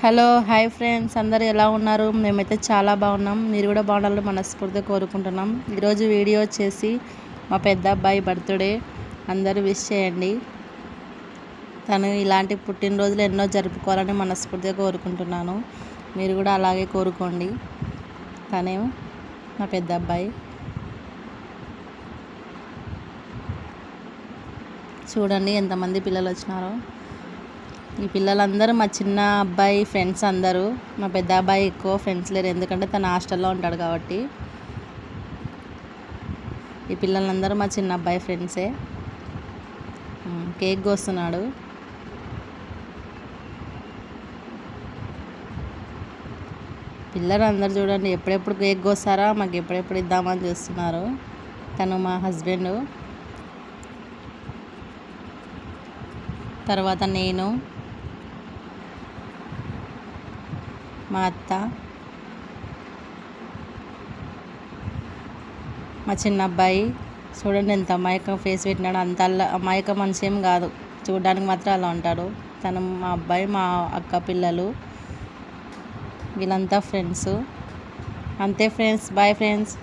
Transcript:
Hello hi friends, అందరూ ఎలా ఉన్నారు? మేమైతే చాలా బాగున్నాం. మీరు కూడా బాగుండాలని మనస్ఫూర్తిగా కోరుకుంటున్నాం. ఈరోజు వీడియో వచ్చేసి మా పెద్ద అబ్బాయి బర్త్డే. అందరూ విష్ చేయండి. తను ఇలాంటి పుట్టినరోజులు ఎన్నో జరుపుకోవాలని మనస్ఫూర్తిగా కోరుకుంటున్నాను. మీరు కూడా అలాగే కోరుకోండి. తనే మా పెద్ద అబ్బాయి. చూడండి ఎంతమంది పిల్లలు వచ్చినారో. ఈ పిల్లలందరూ మా చిన్న అబ్బాయి ఫ్రెండ్స్ అందరూ. మా పెద్ద అబ్బాయి ఎక్కువ ఫ్రెండ్స్ లేరు, ఎందుకంటే తను హాస్టల్లో ఉంటాడు కాబట్టి. ఈ పిల్లలందరూ మా చిన్న అబ్బాయి ఫ్రెండ్సే. కేక్ కోస్తున్నాడు. పిల్లలందరూ చూడండి ఎప్పుడెప్పుడు కేక్ కోస్తారా, మాకు ఎప్పుడెప్పుడు ఇద్దామని చూస్తున్నారు. తను మా హస్బెండ్, తర్వాత నేను, మా అత్త, మా చిన్న అబ్బాయి. చూడండి ఎంత అమాయకం ఫేస్ పెట్టినాడు. అంత అమాయక మనిషి ఏం కాదు, చూడడానికి మాత్రం అలా ఉంటాడు. తను మా అబ్బాయి, మా అక్క పిల్లలు, వీళ్ళంతా ఫ్రెండ్స్. అంతే ఫ్రెండ్స్, బాయ్ ఫ్రెండ్స్.